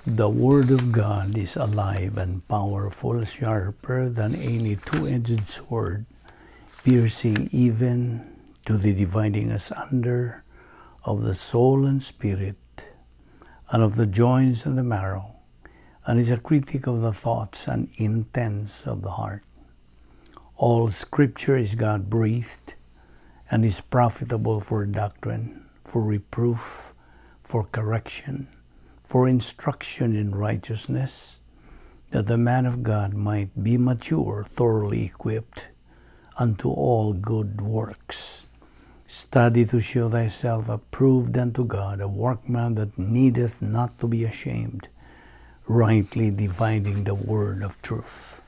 The Word of God is alive and powerful, sharper than any two-edged sword, piercing even to the dividing asunder of the soul and spirit, and of the joints and the marrow, and is a critic of the thoughts and intents of the heart. All Scripture is God-breathed, and is profitable for doctrine, for reproof, for correction, for instruction in righteousness, that the man of God might be mature, thoroughly equipped unto all good works. Study to show thyself approved unto God, a workman that needeth not to be ashamed, rightly dividing the word of truth.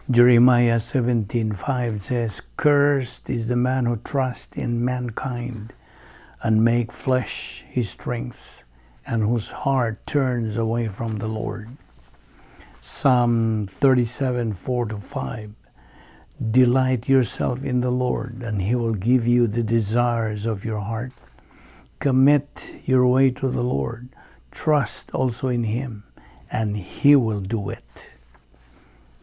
Jeremiah 17:5 says, Cursed is the man who trusts in mankind, and make flesh his strength, and whose heart turns away from the Lord. Psalm 37:4-5. Delight yourself in the Lord, and he will give you the desires of your heart. Commit your way to the Lord. Trust also in him, and he will do it.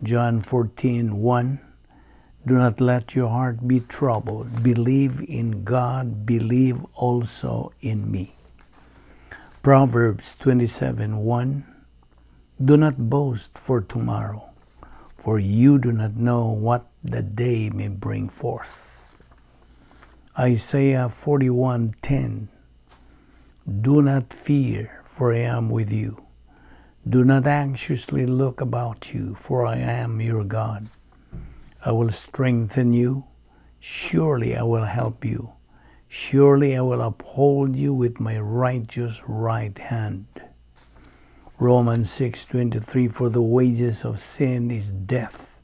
John 14:1. Do not let your heart be troubled. Believe in God, believe also in me. Proverbs 27:1. Do not boast for tomorrow, for you do not know what the day may bring forth. Isaiah 41:10. Do not fear, for I am with you. Do not anxiously look about you, for I am your God. I will strengthen you. Surely I will help you. Surely I will uphold you with my righteous right hand. Romans 6:23. For the wages of sin is death,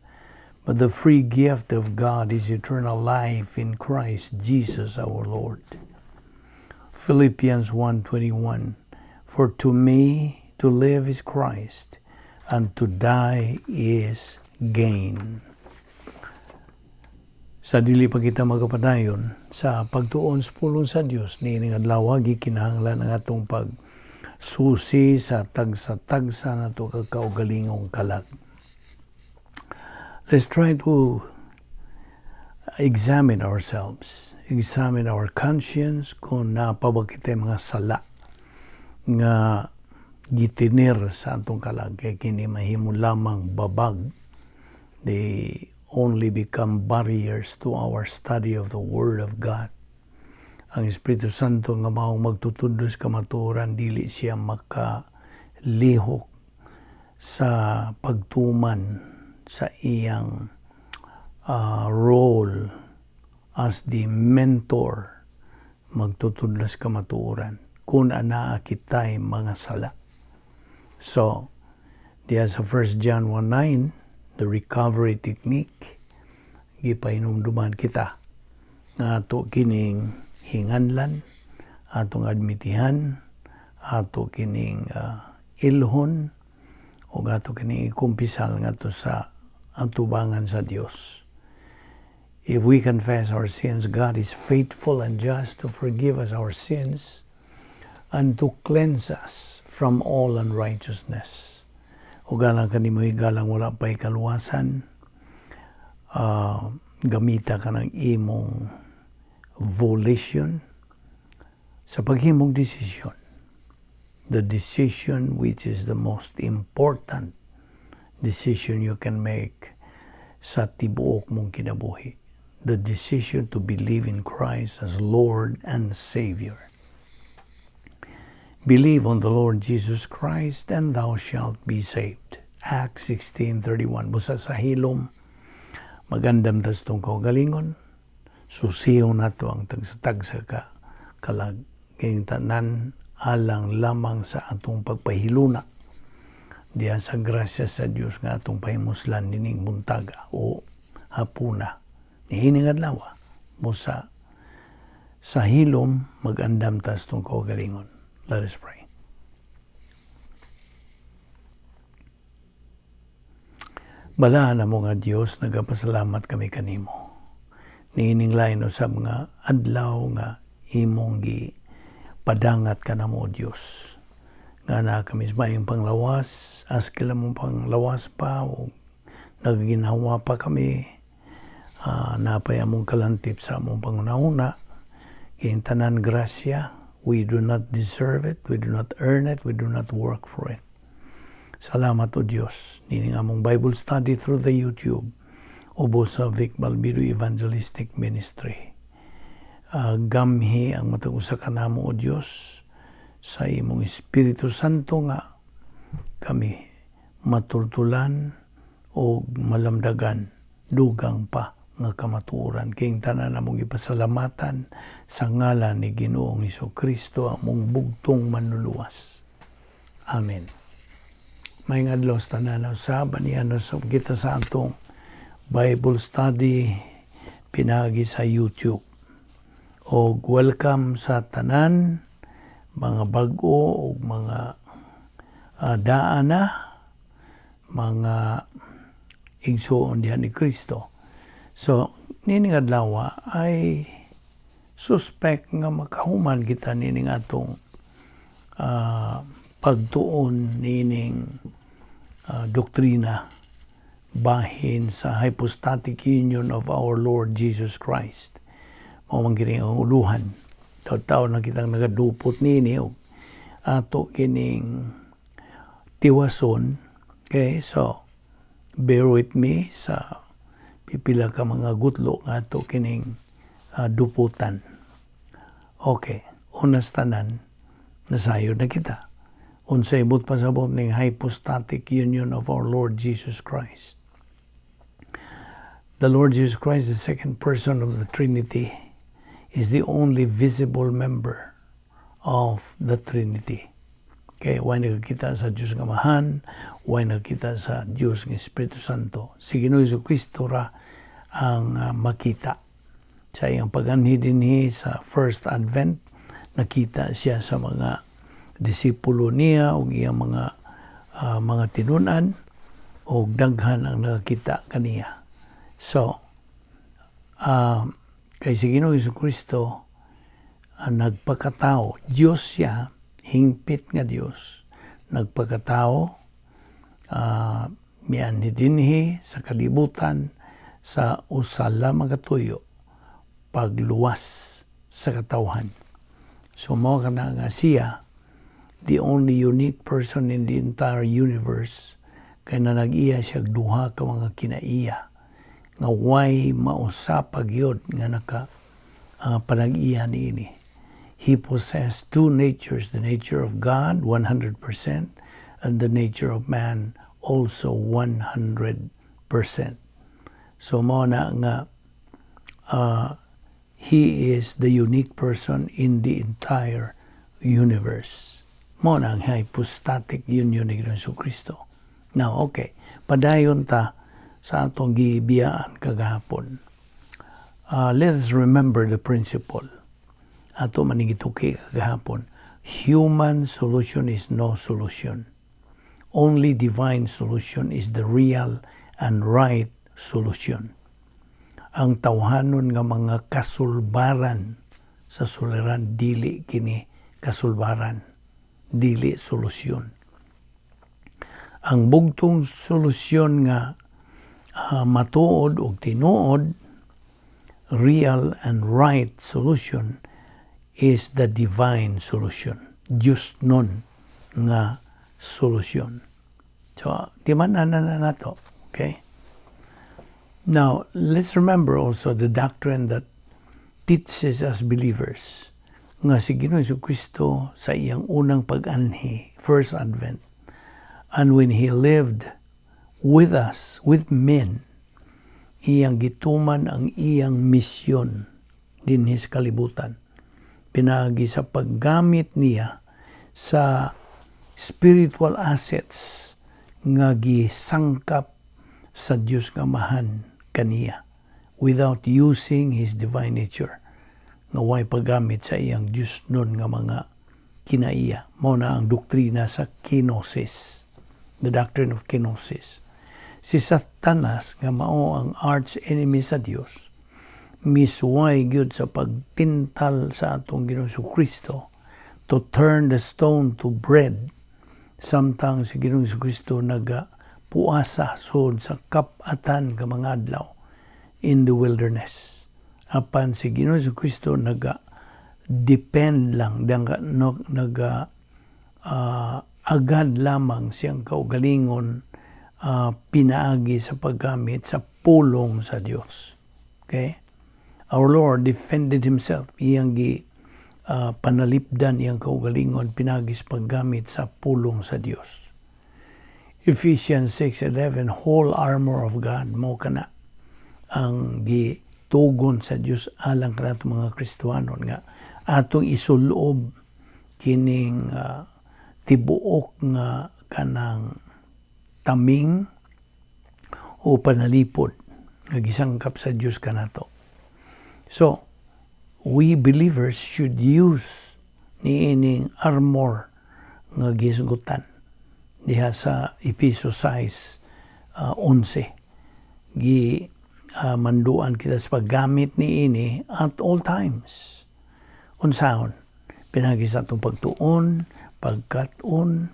but the free gift of God is eternal life in Christ Jesus our Lord. Philippians 1:21. For to me to live is Christ, and to die is gain. Sa dili pa kita magapadayon sa pagtuon sa pulong sa Dios, niining adlaw gikinahanglan ang atong pagsusi sa tagsa-tagsa nato kakaugalingong kalag. Let's try to examine ourselves, examine our conscience kung napaba kita mga sala nga gitinir sa atong kalag, kay kini mahimo lamang babag. They only become barriers to our study of the Word of God. Ang Espiritu Santo nga maong magtutudos kamaturan, dili siya makalihok sa pagtuman sa iyang role as the mentor, magtutudlos kamaturan kung anaa kitay mga sala. So, diya sa 1 John 1:9, the recovery technique, gipahinumduman kita nga ato kining hinganlan, atong admitihan, ato kining ilhon, o ato kining ikumpisal nga to sa atubangan sa Dios. If we confess our sins, God is faithful and just to forgive us our sins and to cleanse us from all unrighteousness. O galang kanimo galang wala pa'y kaluwasan, gamita ka ng imong volition sa paghimong desisyon. The decision which is the most important decision you can make sa tibuok mong kinabuhi. The decision to believe in Christ as Lord and Savior. Believe on the Lord Jesus Christ, and thou shalt be saved. Acts 16:31. Busa sa hilom, magandam tas tong kaugalingon, susiyo na to ang tagsa-tagsa ka kalag. Kayong tanan, alang lamang sa atong pagpahiluna. Diyan sa grasya sa Diyos nga atong pahimuslan nining buntaga o hapuna. Nihining adlaw, busa sa hilom, magandam tas tong kaugalingon. Let us pray. Balaan na mo nga Diyos, nagapasalamat kami kanimo. Niining lain sa mga adlaw nga imong gi padangat ka na mo Diyos. nga na kami mayong panglawas, askila mong panglawas pa, o nagginhawa pa kami, napay among kalantip sa among pangunahuna, kayong tanan grasya, we do not deserve it, we do not earn it, we do not work for it. Salamat o Diyos, nining among Bible study through the YouTube, ubo sa Balbido Evangelistic Ministry. Gamhi ang matag usa kanamo o Diyos, sa imong Espiritu Santo nga kami matultulan o malamdagan dugang pa nga kamatuoran kayong tanan among ipasalamatan sa ngalan ni Ginoong Hesukristo among bugtong manluluwas. Amen. May adlaw sa tanan sa baniano sa kita sa atong Bible study pinagi sa YouTube. O welcome sa tanan mga bag-o o mga daana, mga igsoon dihan ni Kristo. So, nining adlaw ay suspect nga makahuman kita nining atong pagtuon nining doktrina bahin sa hypostatic union of our Lord Jesus Christ. Mao man kini ang uluhan. Taw-taw na kitang nagadupot nini o ato kining tiwason. Okay, so bear with me sa pipila ka mga gutlo nga ato kining duputan. Okay, unas tanan nasayod na kita. Unsay but pasabot ning hypostatic union of our Lord Jesus Christ. The Lord Jesus Christ, the second person of the Trinity, is the only visible member of the Trinity. Okay, way nakakita sa Diyos nga Amahan, way nakakita sa Diyos nga Espiritu Santo. Si Ginoong Hesukristo ra ang makita. Sa iyang paganhi dinhi sa First Advent, nakita siya sa mga disipulo niya o iyang mga tinunan o daghan ang nakakita kaniya. So, kay si Ginoong Hesukristo nagpakatao, Diyos siya, hingpit nga Diyos, nagpakatao, mianhi dinhi sa kalibutan, sa usala magatuyo, pagluwas sa katawhan. So mao kana nga siya, the only unique person in the entire universe, kay na nag-iya siya duha ka mga kinaiya, nga way mausapag yun nga panag-iya niini. He possessed two natures, the nature of God 100% and the nature of man also 100%. So mo na nga he is the unique person in the entire universe. Mo na ang hypostatic union ni Jesucristo. Now, okay, padayon ta sa atong gibiyaan kagahapon. Let us remember the principle. Ato manigituki kagahapon. Human solution is no solution. Only divine solution is the real and right solution. Ang tawhanon nga mga kasulbaran sa suliran, dili kini kasulbaran, dili solusyon. Ang bugtong solusyon nga matuod o tinuod, real and right solution is the divine solution. Diyos nun nga solusyon. So, timanan na nato. Okay? Now, let's remember also the doctrine that teaches us believers nga si Ginoong Jesucristo sa iyang unang pag-anhi, First Advent, and when He lived with us, with men, iyang gituman ang iyang misyon din sa kalibutan. Pinagi sa paggamit niya sa spiritual assets nga gisangkap sa Diyos nga Amahan kaniya without using His divine nature. Nga way paggamit sa iyang Diyos nun nga mga kinaiya. Mao na ang doktrina sa kenosis, the doctrine of kenosis. Si Satanas nga mao ang arch enemy sa Dios, misuway gyud sa pagtintal sa atong Ginoong Jesucristo to turn the stone to bread Samtang si Ginoong Jesucristo puasa sod sa kapatan ka mga adlaw in the wilderness. Apan si Ginoong Jesucristo depend lang, agad lamang siyang kaugalingon pinaagi sa paggamit sa pulong sa Dios. Okay? Our Lord defended himself. Iyang panalipdan iyang kaugalingon pinagis paggamit sa pulong sa Dios. Ephesians 6:11, whole armor of God mo kana ang gitugon sa Dios alang kanato mga Kristiyanon nga atong isulob kining tibuok nga kanang taming o panalipod nga gisangkap sa Dios kanato. So, we believers should use niining armor nga gisgutan diha sa Ephesians 6:11. Manduan kita sa paggamit niini at all times. Unsahon, pinagi sa atong pagtuon, pagkat-on,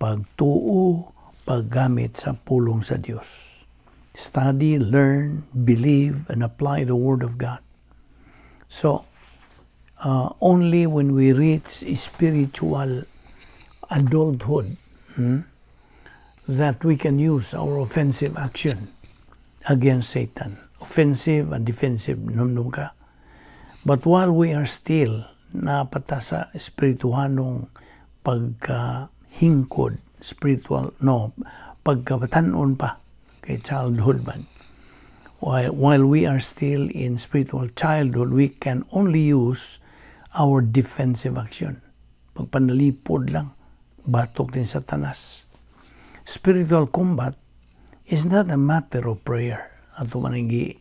pagtuo, paggamit sa pulong sa Dios. Study, learn, believe, and apply the Word of God. So, only when we reach spiritual adulthood that we can use our offensive action against Satan. Offensive and defensive, numdum ka. But while we are still napata sa espirituhanong pagkahingkod, pagkabatanon pa, kay childhood man. While we are still in spiritual childhood, we can only use our defensive action. Pagpanalipod lang, batok din Satanas. Spiritual combat is not a matter of prayer. Ato manigi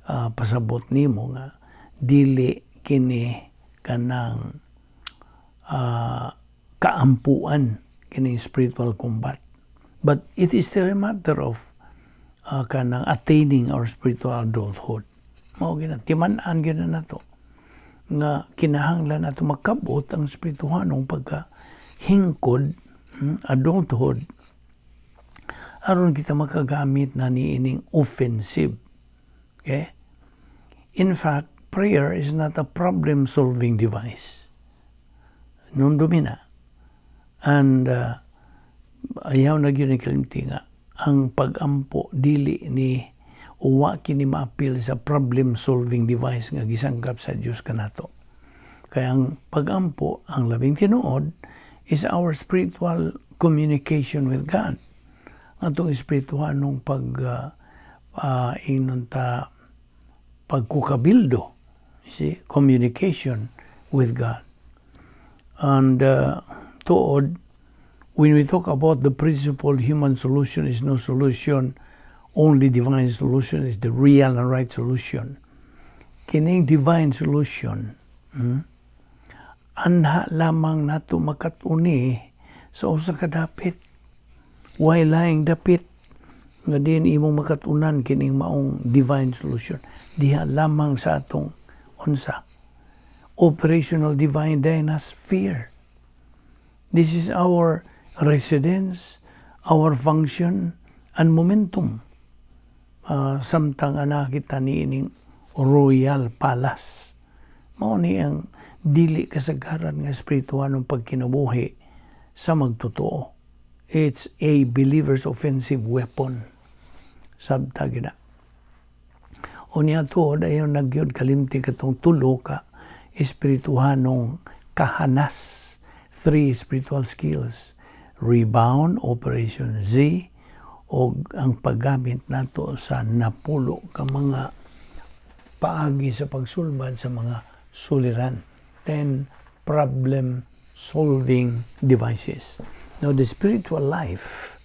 pasabot nimo nga dili kini kanang kaampuan kini spiritual combat. But it is still a matter of kanang attaining our spiritual adulthood. Mao gina timan-an gina nato nga kinahanglan nato makabot ang spirituhanong pagkahingkod, adulthood, aron kita makagamit na niining offensive. Okay? In fact, prayer is not a problem-solving device. Nung dumina. And ayaw na yun ni kalimti nga ang pag-ampo dili ni uwa kini maapil sa problem-solving device nga gisangkap sa Dios kanato. Kaya ang pag-ampo, ang labing tinuod, is our spiritual communication with God. Atong espirituhanong pagkukabildo, see, communication with God. And tuod, when we talk about the principle human solution is no solution, only divine solution is the real and right solution. Kining divine solution, anha lamang nato makatuni sa usa ka dapit. Why laing dapit nga din imong makatunan kining maong divine solution. Diha lamang sa atong unsa operational divine dynasphere. This is our residence, our function, and momentum. Samtang anak kita niining royal palace. Mao ni ang dili kasagaran nga espirituhanong pagkinabuhi sa magtotoo. It's a believer's offensive weapon. Sabta gina. Unya tuod ayon nagyod kalimti katong tulo ka espirituhanong kahanas. 3 spiritual skills. Rebound, Operation Z, o ang paggamit nato sa napulo ka mga paagi sa pagsulbad sa mga suliran. 10 problem-solving devices. Now, the spiritual life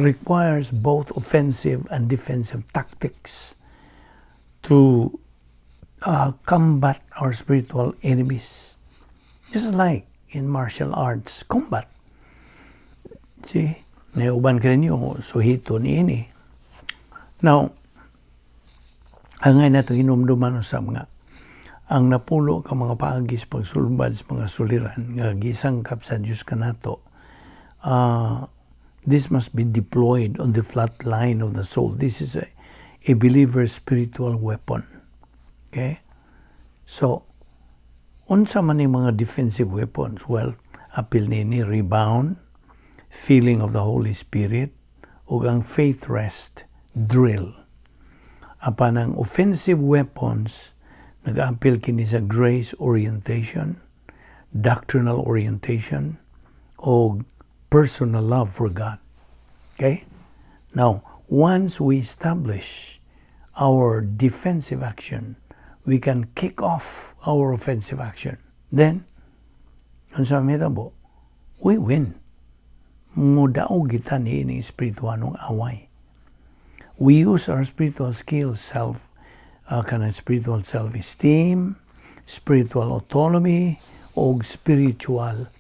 requires both offensive and defensive tactics to combat our spiritual enemies. Just like in martial arts combat. See, may uban ka ninyo, suhito niini. Now, hangay na ito hinumduman sa mga ang napulo ka mga paagis pagsulbad sa mga suliran nga gisangkap sa Diyos kanato this must be deployed on the flat line of the soul. This is a believer's spiritual weapon. Okay? So, unsa man yung mga defensive weapons? Well, apil nini rebound, feeling of the Holy Spirit, ug ang faith rest, drill. Apan ang offensive weapons, nag-apil kini sa grace orientation, doctrinal orientation, o personal love for God. Okay? Now, once we establish our defensive action, we can kick off our offensive action. Then, unsa mahitabo? We win. Mudaog kita ni ining espirituanong away. We use our spiritual skills, spiritual self-esteem, spiritual autonomy, o spiritual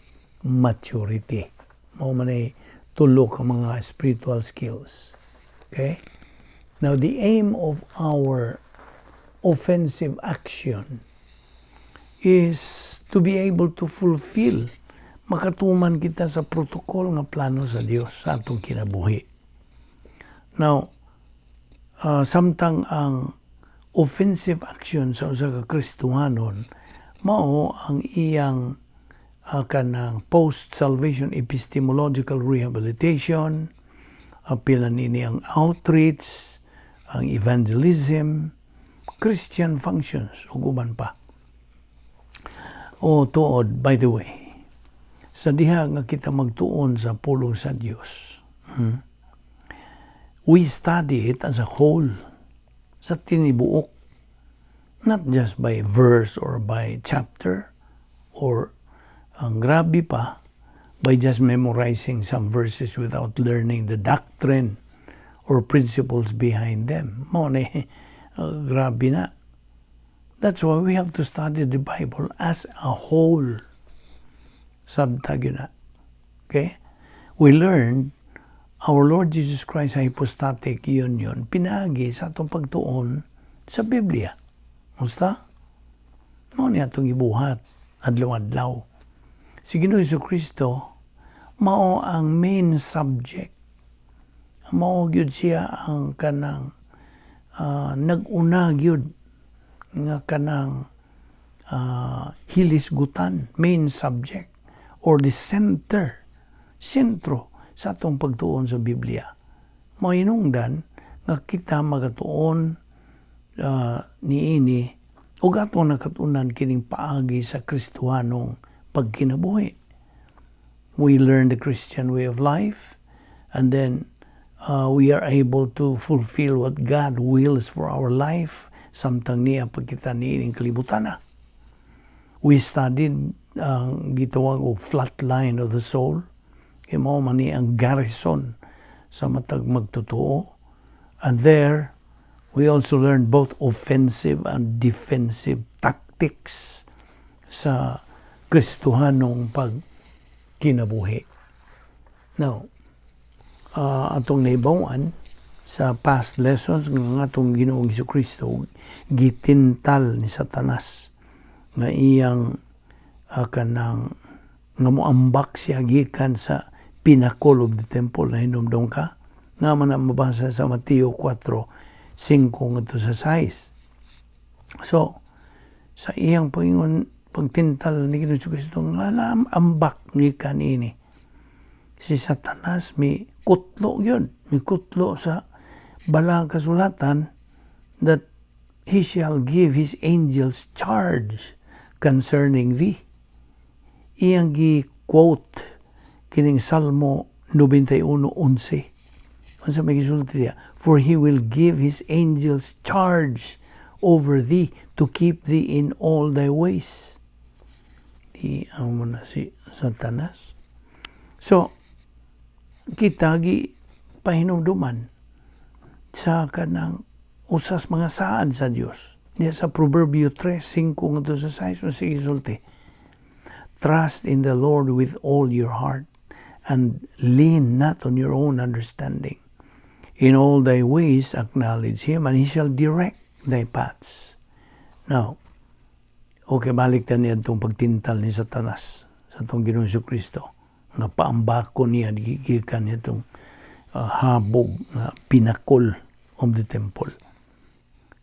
maturity. Mao man ay tulo ka mga spiritual skills. Okay? Now, the aim of our offensive action is to be able to fulfill, makatuman kita sa protocol nga plano sa Dios sa atong kinabuhi. Now, samtang ang offensive action sa usa ka Kristohanon mao ang iyang kanang post-salvation epistemological rehabilitation, apilan nini ang outreach, ang evangelism, Christian functions, ug uban pa. O tuod, by the way, sa diha nga kita magtuon sa pulong sa Dios, we study it as a whole, sa tinibuok, not just by verse or by chapter, or ang grabe pa, by just memorizing some verses without learning the doctrine or principles behind them. Mao ni grabe na. That's why we have to study the Bible as a whole. Sabtag yun na. Okay? We learned our Lord Jesus Christ hypostatic union pinagi sa atong pagtuon sa Biblia. Musta? Mao ni atong ibuhat adlaw-adlaw. Si Ginoong Jesucristo mao ang main subject. Mao gyud siya ang kanang nag-una gyud nga kanang hilisgutan, main subject, or the sentro sa atong pagtuon sa Biblia. Mahinungdan nga kita magatuon niini ug atong nakatunan kining paagi sa Kristohanong pagkinabuhi. We learn the Christian way of life, and then we are able to fulfill what God wills for our life, samtang niya pagkita niining kalibutan na. We studied gitawag og flat line of the soul. Mao man ni ang garrison sa matag magtotoo. And there, we also learned both offensive and defensive tactics sa Kristohanong pagkinabuhi. Now, atong naibawan sa past lessons nga atong Ginoong Jesucristo, gitintal ni Satanas nga iyang kanang nga moambak siya gikan sa pinnacle of the temple na hinumdum ka nga man na mabasa sa Mateo 4:5 ngadto sa 6. So sa iyang Panginoon pagtintal ni Ginoong Jesucristo nga ambak gikan ini, si Satanas mi kutlo sa balang kasulatan that he shall give his angels charge concerning thee. Iyang gi-quote kining Salmo 91:11. Unsa may gisulti diya? For he will give his angels charge over thee to keep thee in all thy ways. Di amo na si Satanas. So, kita gi pahinumduman sa kanang usas mga saad sa Dios. Niya sa Proverbio 3:5 ngadto sa 6 sige sulti. Trust in the Lord with all your heart and lean not on your own understanding. In all thy ways acknowledge him and he shall direct thy paths. Now, okay, balik ta niya itong pagtintal ni Satanas sa itong Ginoong Jesucristo. nga paambako niya gikan itong habog nga pinakol of the temple.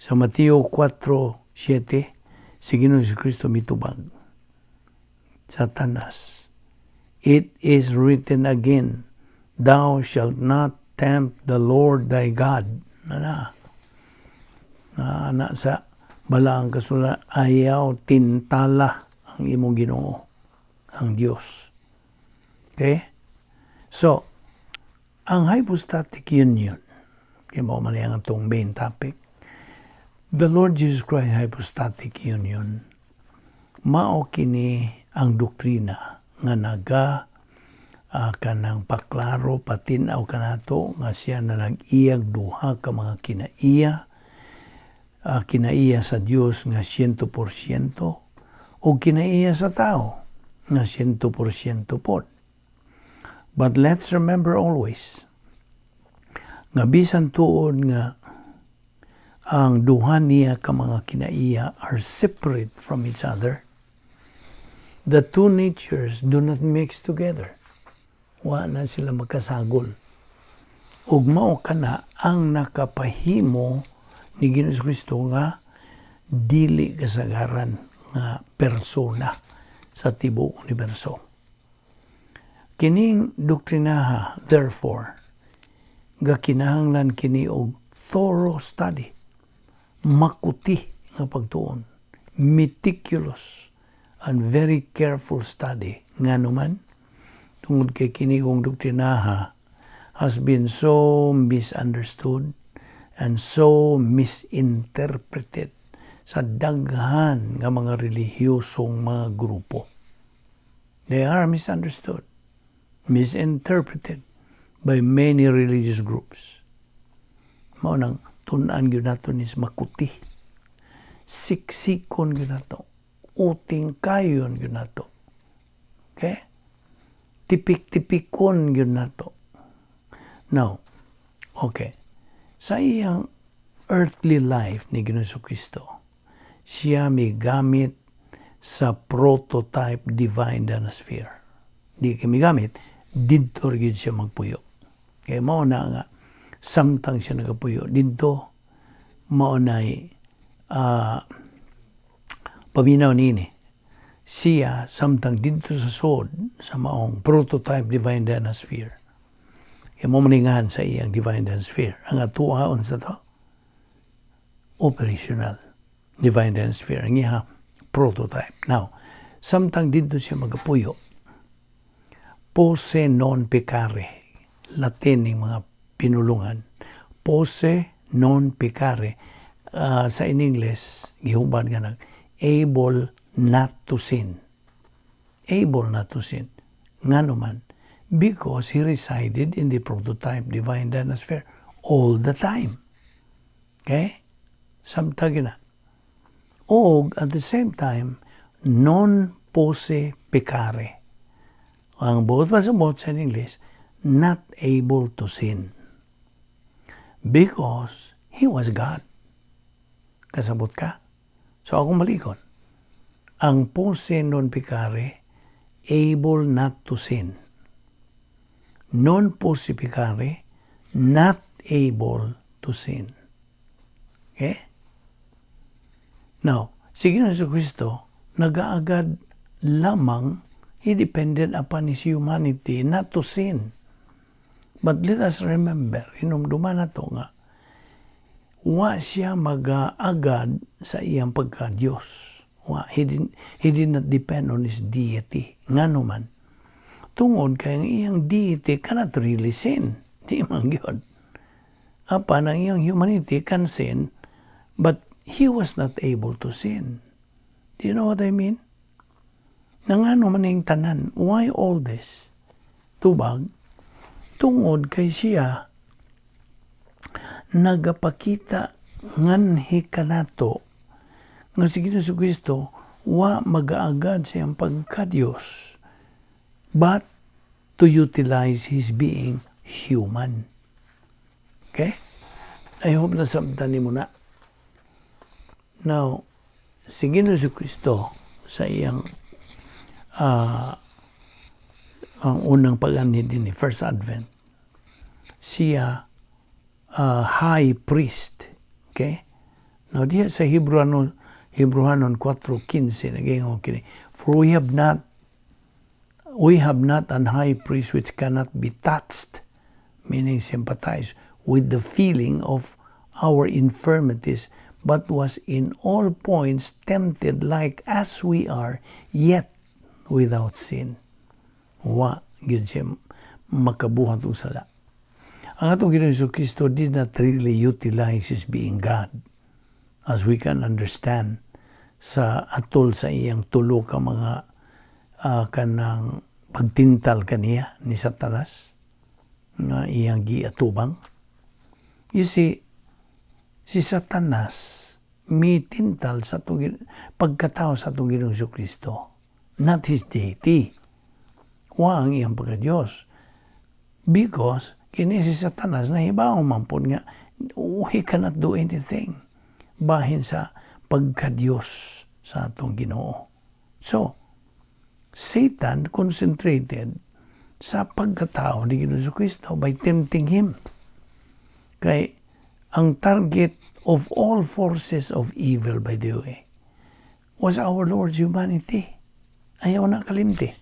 Sa Mateo 4:7, si Ginoong Jesucristo mitubag, Satanas, "It is written again, thou shalt not tempt the Lord thy God." Na sa balaang kasulat, ayaw tintala ang imong Ginoo, ang Dios. Okay? So, ang hypostatic union, kaya mo man yung itong main topic, the Lord Jesus Christ hypostatic union, mao kini ang doktrina nga kanang paklaro patinaw kanato nga siya na nag-iyag duha ka mga kinaiya sa Dios nga 100% o kinaiya sa tao nga 100% pod. But let's remember always nga bisan tuod nga ang duha niya ka mga kinaiya are separate from each other, the two natures do not mix together. Wa na sila magkasagol. Ug mao kana ang nakapahimo ni Ginoong Kristo nga dili kasagaran nga persona sa tibuok universo. Kining doktrinaha, therefore, gakinahanglan kini og thorough study, makuti nga pagtuon, meticulous and very careful study. Nganuman, tungod kay kini kong doktrinaha has been so misunderstood and so misinterpreted sa daghan nga mga relihiyosong mga grupo. They are misunderstood, misinterpreted by many religious groups. Mao nang tun-an gyud nato nis makuti, siksikon gyud nato, uting kayon gyud nato. Okay? Tipik-tipikon gyud nato. Now, okay, sa iyang earthly life ni Ginoong Jesucristo, siya may gamit sa prototype divine dinosphere. Di kami gamit, didto gyud siya magpuyo. Kaya mao na nga, samtang siya nagapuyo, didto mao na'y paminaw nini. Siya, samtang didto sa sod, sa maong prototype divine dinosphere. Kaya mo maningahan sa iyang divine dinosphere. Ang atuaon sa to, operational divine dinosphere. Ang iya prototype. Now, samtang didto siya magapuyo, pose non pecare, Latin ng mga pinulungan. Pose non pecare. Sa in English, gihuban ka ng able not to sin. Able not to sin. Nga naman, because he resided in the prototype divine dinosphere all the time. Okay? Samtang na. O at the same time, non posse pecare. Ang buot pasabot sa English, not able to sin. Because he was God. Kasabot ka? So akong malikon. Ang posse non pecare, able not to sin. Non posse pecare, not able to sin. Okay? Now, si Ginoong Jesucristo, nag-aagad lamang, he depended upon his humanity not to sin. But let us remember, hinumduman na to nga, wa siya mag-aagad sa iyang pagka-Diyos. He did not depend on his deity. Nga naman, tungod kay ang iyang deity cannot really sin. Di man yun. Apan ang iyang humanity can sin, but he was not able to sin. Do you know what I mean? Nangano man yung tanan. Why all this? Tubag, tungod kay siya nagapakita nganhi kanato nga si Ginoong Jesucristo wa mag-aagad sa iyang pagka-Diyos but to utilize his being human. Okay? I hope na sabtan mo na. Now, si Ginoong Jesucristo sa iyang ang unang pag-anhi din ni First Advent, siya high priest. Okay? Now diya sa Hebrewanon 4:15 nagingon kini, for we have not an high priest which cannot be touched, meaning sympathize with the feeling of our infirmities, but was in all points tempted like as we are, yet without sin. Wa gyud siya makabuhat og sala. Ang atong Ginoong Jesucristo did not really utilize his being God, as we can understand sa atol sa iyang tulo ka mga kanang pagtintal kaniya ni Satanas nga iyang giatubang. You see, si Satanas mitintal sa pagkatao sa atong Ginoong Jesucristo, not his deity. Wa ang iyang pagka-Diyos. Because kini si Satanas nahibaw man pod nga he cannot do anything bahin sa pagka-Diyos sa atong Ginoo. So, Satan concentrated sa pagkatao ni Ginoong Jesucristo by tempting him. Kay ang target of all forces of evil, by the way, was our Lord's humanity. Ayaw na kalimti.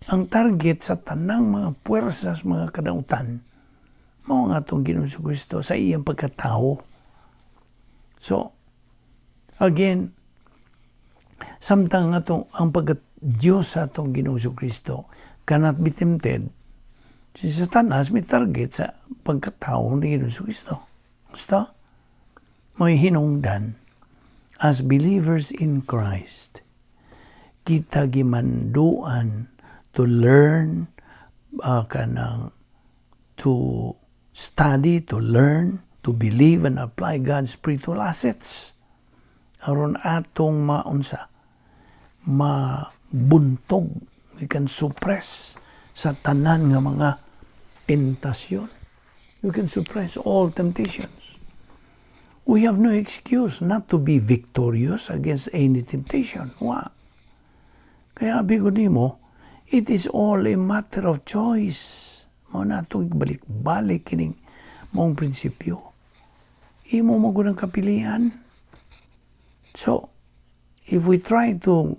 Ang target sa tanang mga puwersas, mga kadautan, mao nga itong Ginoong Jesucristo sa iyang pagkatao. So, again, samtang ang pagka-Diyos sa itong Ginoong Jesucristo cannot be tempted, si Satanas may target sa pagkatao ni Ginoong Jesucristo. Gusto? May hinungdan, as believers in Christ, kita gimanduan to learn, to study, to learn, to believe and apply God's spiritual assets. Aron atong mabuntog, we can suppress sa tanan nga mga tentasyon. You can suppress all temptations. We have no excuse not to be victorious against any temptation. Wa. Kaya bigo nimo, it is all a matter of choice. Mao na itong balik-balik kining mong prinsipyo. Imo mo gunang kapilian. So, if we try to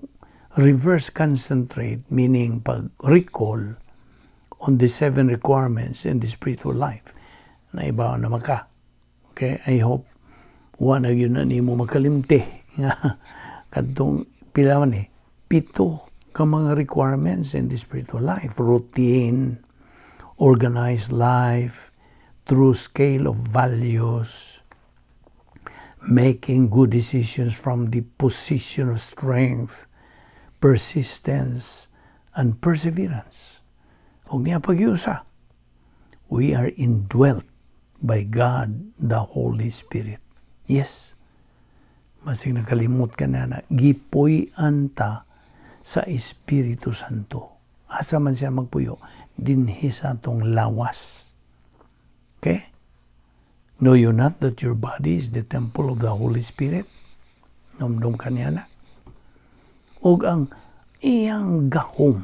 reverse concentrate, meaning pag-recall on the 7 requirements in the spiritual life, na ibaw na maka. Okay? I hope wala na yun na nimo makalimti. Kadtong pila man 7 ka mga requirements in the spiritual life. Routine, organized life, true scale of values, making good decisions from the position of strength, persistence, and perseverance. Huwag niya pag-iusa. We are indwelt by God, the Holy Spirit. Yes. Masing nakalimot ka na gipuy-an ta sa Espiritu Santo. Asa man siya magpuyo, dinhi sa atong lawas. Okay? Know you not that your body is the temple of the Holy Spirit? Nomdom kanya na. O ang iyang gahom,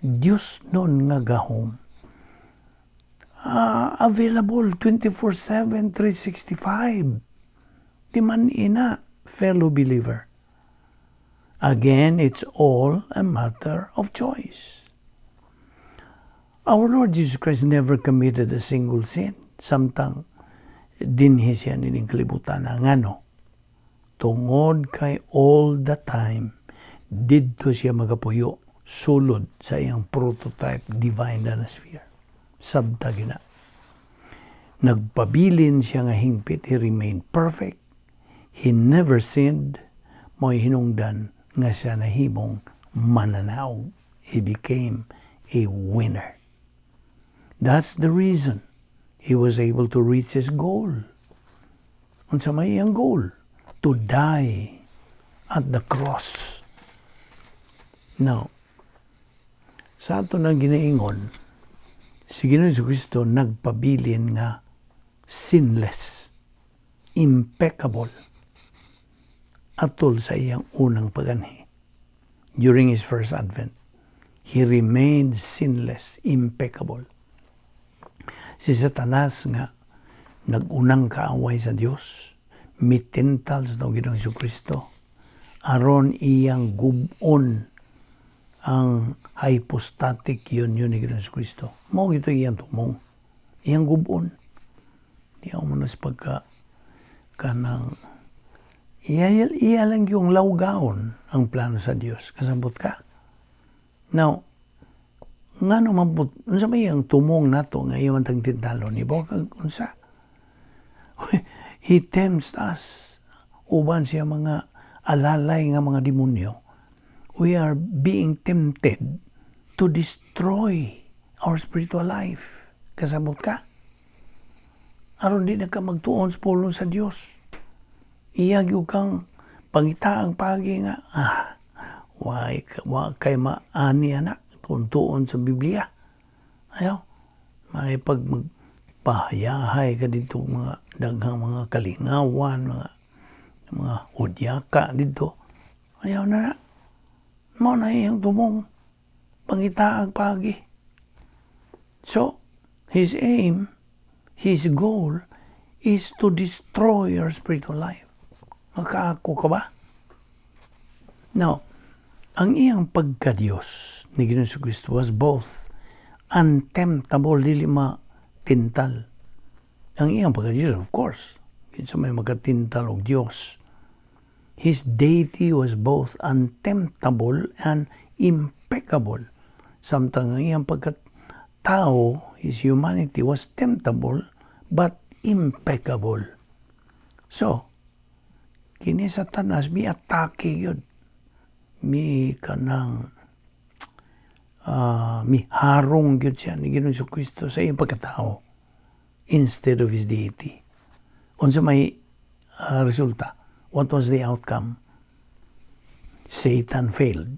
Diyos nun nga gahom, available 24/7, 365. Di man ina, fellow believer. Again, it's all a matter of choice. Our Lord Jesus Christ never committed a single sin. Samtang dinhi siya nining kalibutan na ngano. Tungod kay all the time, didto siya magapuyo sulod sa iyang prototype divine dynasty. Sabta gina. Nagpabilin siya nga hingpit, he remained perfect. He never sinned. Mo'y hinungdan nga siya nahimong mananaog. He became a winner. That's the reason he was able to reach his goal. Unsa may iyang goal? To die at the cross. Now, sa ato na ginaingon, si Ginoong Jesucristo nagpabilin nga sinless, impeccable, atol sa iyang unang paganhi. During his first advent, He remained sinless, impeccable. Si Satanas nga nagunang kaaway sa Dios, mitintal sa Ginoong Jesucristo, aron iyang gubon ang hypostatic union ni Ginoong Jesucristo. Mao gito iyang tumong, iyang gubon. Di ako manas pagka kanang iya lang yung lawgaon ang plano sa Dios. Kasabot ka. Now, nga naman po, unsa may ang tumong nato nga iyon tang tintalo ni Bokag unsa? He tempts us. Uban siya mga alalay nga mga demonyo. We are being tempted to destroy our spiritual life. Kasabot ka? Aron di na ka magtuon sa pulong sa Dios. Iyag yung kang pangitaang pagi nga, wa kay maani anak kung tuon sa Biblia. Ayaw, may pag magpahayahay ka dito mga daghang mga kalingawan, mga udyaka dito. Ayaw na. Mo na iyang tumong pangitaang pagi. So, his aim, his goal is to destroy your spiritual life. Makaako ka ba? Now, ang iyang pagka-Diyos ni Ginoong Jesucristo was both untemptable, dili matintal. Ang iyang pagka-Diyos, of course, kinsa may magatintal og Diyos. His deity was both untemptable and impeccable. Samtang ang iyang pagka-tao, his humanity was temptable but impeccable. So, kini Satanas mi atake yun. Mi kanang mi harong yun siya ni Ginoong Jesucristo sa iyang pagkatao instead of his deity. Unsa may resulta? What was the outcome? Satan failed.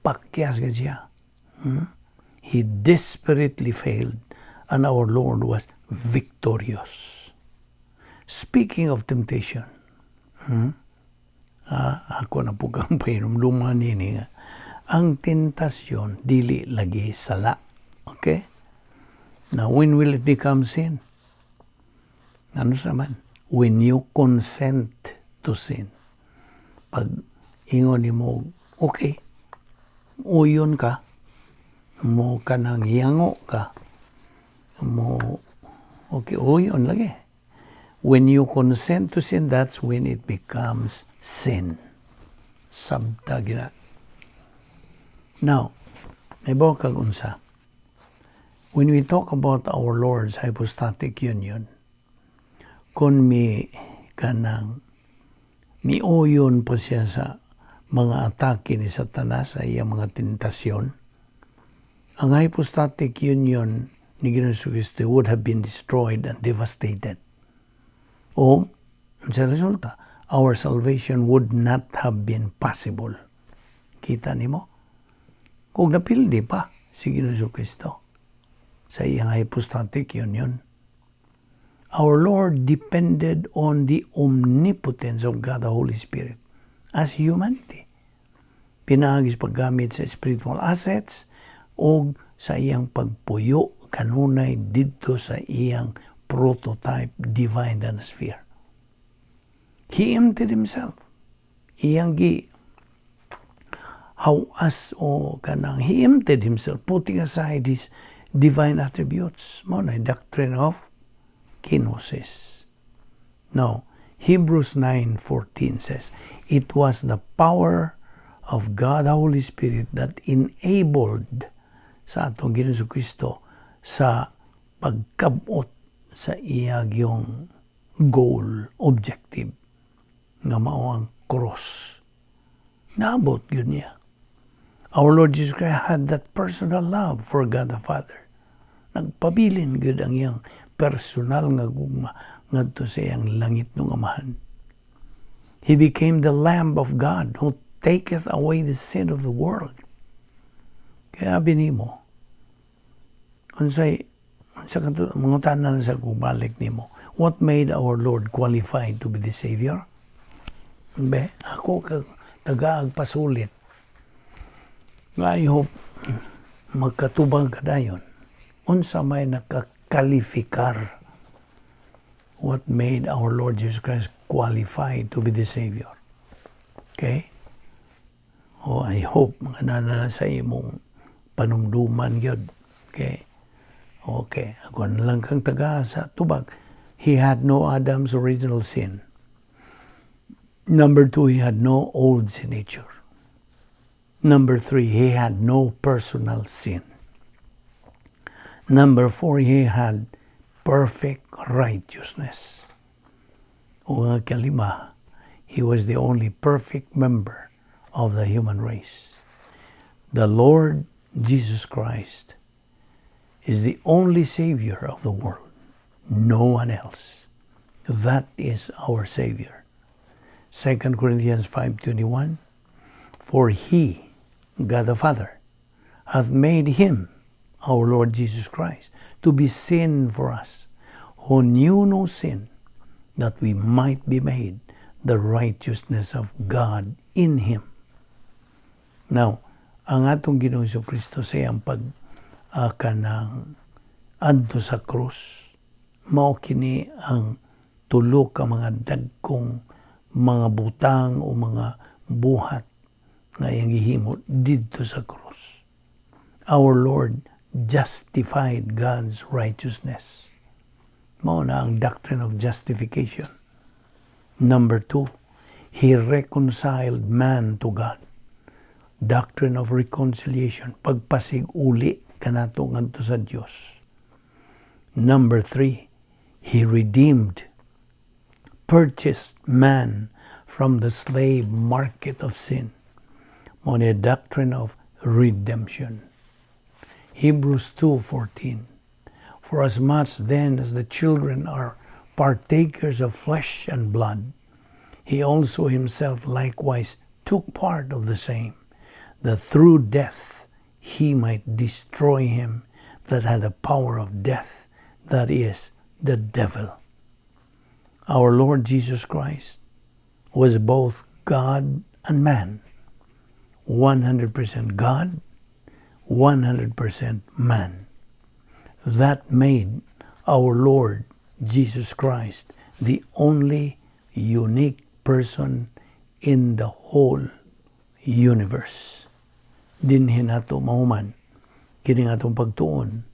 Pakyas ka siya. He desperately failed and our Lord was victorious. Speaking of temptation, ako na po kang painumduman nini nga, ang tentasyon dili lagi sala. Okay? Now, when will it become sin? Ano naman? When you consent to sin. Pag ingon ni mo, okay, uyon ka, mo ka nang yango ka, mo, okay, uyon lagi. When you consent to sin, that's when it becomes sin. Sabta gina. Now, naibaw kag unsa. When we talk about our Lord's hypostatic union, kung miuyon pa siya sa mga atake ni Satanas sa iyang mga tentasyon, ang hypostatic union ni Ginoong Jesucristo would have been destroyed and devastated. O, sa resulta, our salvation would not have been possible. Kita nimo? Kung napildi pa si Ginoong Jesucristo sa iyang hypostatic union, our Lord depended on the omnipotence of God the Holy Spirit as humanity. Pinaagis paggamit sa spiritual assets o sa iyang pagpuyo kanunay dito sa iyang prototype divine sphere. He emptied himself. Iyang he emptied himself, putting aside his divine attributes. Mo na doctrine of kenosis. Now, Hebrews 9:14 says, it was the power of God the Holy Spirit that enabled sa atong Ginoong Jesucristo sa pagkabot sa iyang yung goal, objective, nga mao ang cross. Naabot yun niya. Our Lord Jesus Christ had that personal love for God the Father. Nagpabilin yun ang iyang personal nga gugma ngadto sa iyang langit ng Amahan. He became the Lamb of God who taketh away the sin of the world. Kaya binimo, sa mga tanan sa kubalik nimo, what made our Lord qualified to be the Savior? Ako tagaag pasulit. I hope magkatubang kadayon unsa may nakakalifikar what made our Lord Jesus Christ qualified to be the Savior. Okay? I hope mga nana sa imong panumduman yun. Okay? Okay. Ako na lang kang taga sa tubag. He had no Adam's original sin. Number 2, he had no old sin nature. Number 3, he had no personal sin. Number 4, he had perfect righteousness. O nga kalima, he was the only perfect member of the human race. The Lord Jesus Christ is the only Savior of the world. No one else. That is our Savior. 2 Corinthians 5:21, for he, God the Father, hath made him, our Lord Jesus Christ, to be sin for us, who knew no sin, that we might be made the righteousness of God in him. Now, ang atong Ginoong Jesucristo sa iyang kanang adto sa krus, mao kini ang tulo ka mga dagkong mga butang o mga buhat nga iyang gihimo didto sa krus. Our Lord justified God's righteousness. Mao na ang doctrine of justification. Number 2, he reconciled man to God. Doctrine of reconciliation, pagpasig-uli kanato ngadto sa Dios. Number 3, he redeemed, purchased man from the slave market of sin. Mao ni doctrine of redemption. Hebrews 2:14, for as much then as the children are partakers of flesh and blood, he also himself likewise took part of the same, that through death he might destroy him that had the power of death, that is, the devil. Our Lord Jesus Christ was both God and man, 100% God, 100% man. That made our Lord Jesus Christ the only unique person in the whole universe. Dinhin nato mahuman kini atong pagtuon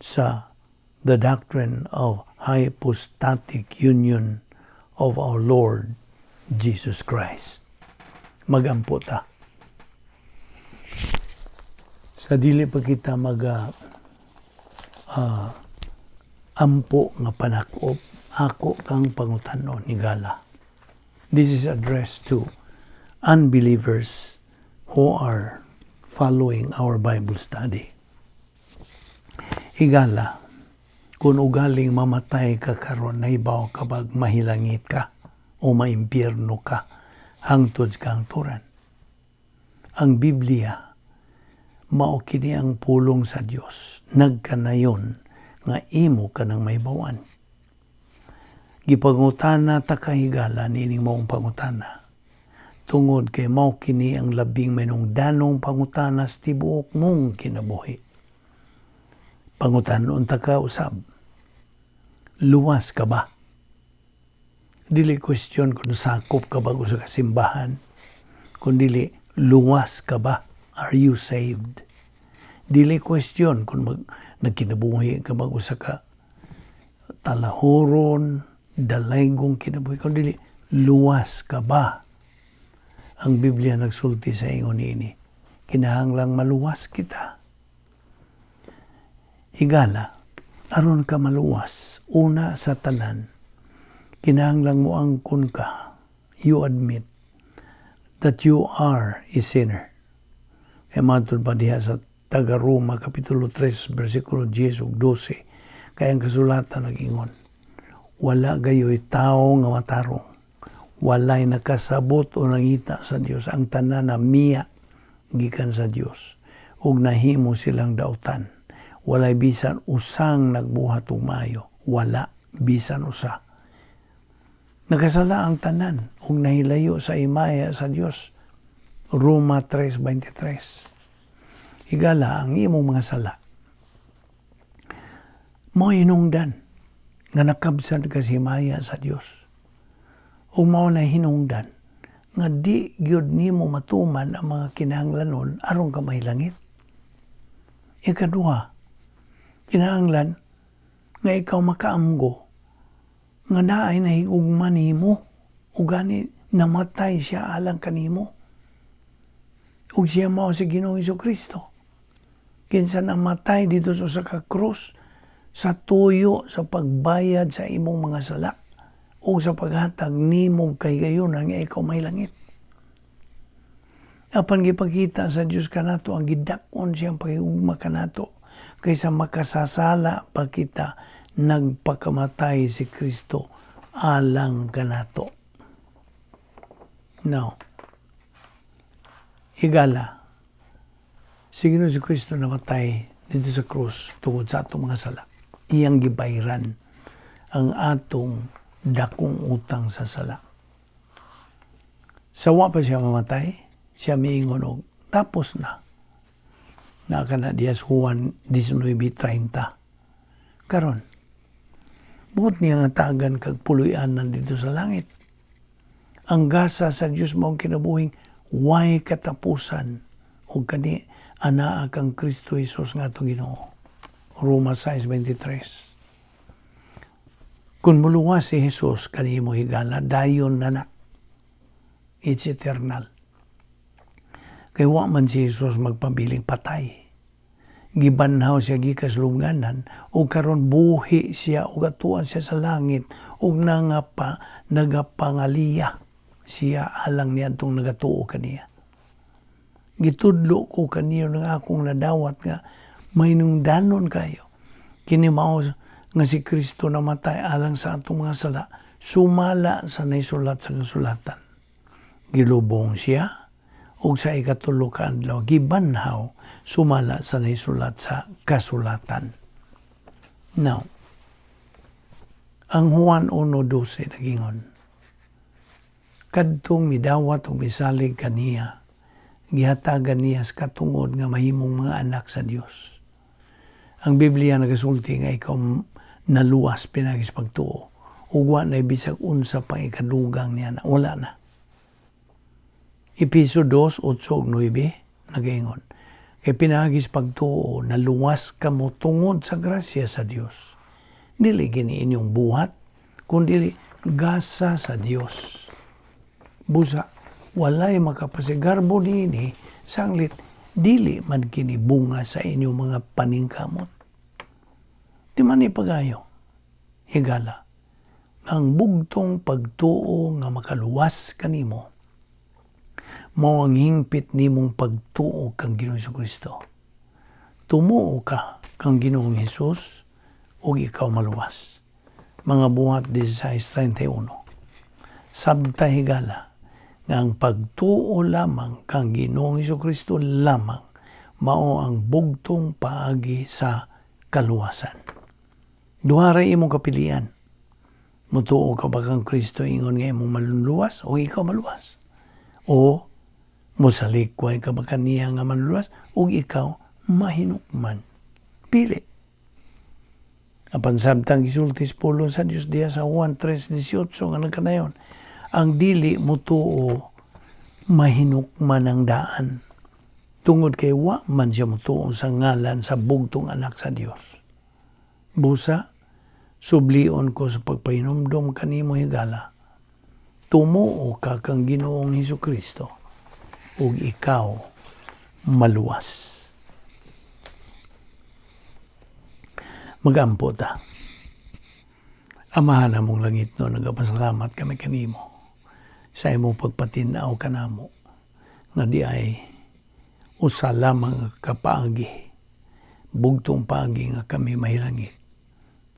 sa the doctrine of hypostatic union of our Lord Jesus Christ. Magampo ta. Sa dili pa kita ampo nga panakop, ako kang pangutanon ni Gala. This is addressed to unbelievers who are following our Bible study. Higala, kung ugaling mamatay ka karon na ibaw kapag mahilangit ka o maimpyerno ka, hangtod ka ang turan. Ang Biblia, mao kini ang pulong sa Dios, nagkanayon nga imo ka nang maibawan. Gipangutana ta kahigala nining maong pangutana. Tungod kay mao kini ang labing manungdanong pangutana sa tibuok mong kinabuhi. Pangutanon ta ka usab. Luwas ka ba? Dili question kung sakop ka ba sa kasimbahan. Kundi luwas ka ba? Are you saved? Dili question kung nagkinabuhi ka ba sa ka talahuron, dalaygong kinabuhi. Kundi luwas ka ba? Ang Biblia nagsulti sa ingon ini. Kinahanglang maluwas kita. Higala, aron ka maluwas, una sa tanan, kinahanglang mo angkon ka, you admit that you are a sinner. Kaya matod pa diha sa taga-Roma, Kapitulo 3, versikulo 10 ug 12, kaya ang kasulatan nag-ingon, wala gayoy tao nga matarong, walay nakasabot o nangita sa Dios, ang tanan na miya gikan sa Dios, ug nahimo silang dautan. Walay bisan usang nagbuhat og maayo, wala bisan usa. Nakasala ang tanan ug nahilayo sa imaya sa Dios. Roma 3:23. higala ang imong mga sala mo hinungdan nga nakabsat ka si Maya sa Dios. O mao na hinungdan nga di gyud nimo matuman ang mga kinahanglanon aron ka mahilangit. Ikaduha, kinahanglan nga ikaw makaamgo nga naay nahigugma nimo ug gani namatay siya alang kanimo. Ug siya mao si Ginoong Hesukristo. Kinsa namatay dito sa krus sa tuyo sa pagbayad sa imong mga sala o sa paghatag nimo kay gayon nga ikaw may langit. Apan gipakita sa Dios kanato ang gidakon siyang pakigugma kanato kaysa makasasala pa kita nagpakamatay si Kristo alang kanato. Now, higala, si Ginoong Kristo namatay dito sa krus tungod sa atong mga sala. Iyang gibayran ang atong dakong utang sa sala. Sawa pa siya mamatay, siya miingon og tapos na. Naka na dias Juan 19:30. Karon, buot niya nga tagan kag puloy-anan dito sa langit. Ang gasa sa Dios mao kinabuhing way katapusan ug kani anaa kang Kristo Jesus nga atong Ginoo. Roma 6:23. Kung muluwas si Jesus kanimo higala, dayon na. It's eternal. Kay wa man si Jesus magpabiling patay. Gibanhaw siya gikas lubnganan ug karon buhi siya ug atuan siya sa langit ug nagapangaliya siya alang niadtong nagatuo kaniya. Gitudlo ko kaniyo nga akong nadawat nga may nungdanon kayo. Kini mao nga si Kristo namatay alang sa atong mga sala, sumala sa naisulat sa kasulatan. Gilubong siya ug sa ikatulo ka adlaw gibanhaw sumala sa naisulat sa kasulatan. Now, ang Juan 1:12 nagingon, kadtong midawat ug misalig kaniya, gihatagan niya sa katungod nga mahimong mga anak sa Dios. Ang Biblia nagasulti nga ikaw naluwas pinagis pagtuo ug wa na bisag unsa pang ikadugang niya na wala na. Episo 2:8-9 nagaingon, kay pinagis pagtuo naluwas kamo tungod sa grasya sa Dios. Dili gini inyong buhat kundi gasa sa Dios. Busa walay makapasigarbo niini sanglit dili man kini bunga sa inyong mga paningkamot. Di man ipagayo, higala, ang bugtong pagtuo nga makaluwas kanimo, mao ang hingpit nimong pagtuo kang Ginoong Hesukristo. Tumuo ka kang Ginoong Hesus ug ikaw maluwas. Mga buhat 16:31. Sabta higala, nga ang pagtuo lamang kang Ginoong Hesukristo lamang mao ang bugtong paagi sa kaluwasan. Duha ra imong kapilian. Mutuo ka ba kang Kristo ingon nga imong maluluwas o ikaw maluwas? O musalikway ka ba kaniya nga maluluwas o ikaw mahinukman? Pili. Apan sabtang gisultis pulo sa Dios diya sa Juan 3:18 nga nagkanayon, ang dili mutuo mahinukman ang daan. Tungod kay wa man siya mutuo sa ngalan sa bugtong anak sa Dios. Busa, sublion ko sa pagpahinumdom kanimo higala, tumuo ka kang Ginoong Hesukristo ug ikaw maluwas. Magampo ta. Amahan namong langit no, nagapasalamat kami kanimo sa imong pagpatinaw kanamo nga di ay usa lamang kapaagi, bugtong paagi nga kami mahilangit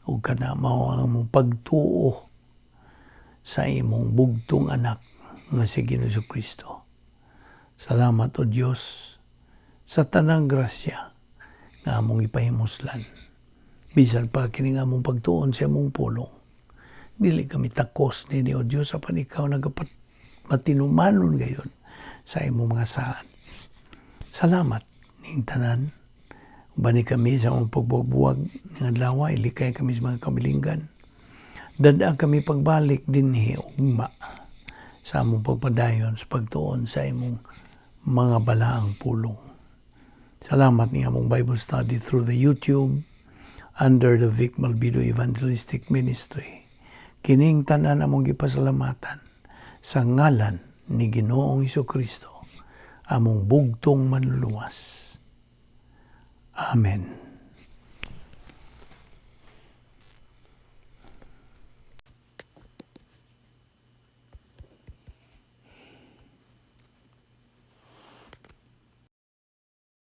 ug kana mao ang among pagtuo sa imong bugtong anak nga si Ginoong Hesukristo. Salamat o Dios sa tanang grasya nga among ipahimuslan. Bisan pa kini nga among pagtuon sa among pulong, dili kami takos ni o Dios apan ikaw matinumanon gayon sa imong mga saan. Salamat ning tanan. Bani kami sa among pagbubuwag ng adlaw, ilikay kami sa mga kabilinggan. Dada kami pagbalik dinhi ugma sa among pagpadayon sa pagtuon sa imong mga balaang pulong. Salamat ni among Bible study through the YouTube under the Vic Balbido Evangelistic Ministry. Kining tanan among gipasalamatan sa ngalan ni Ginoong Hesukristo, among bugtong manluluwas. Amen.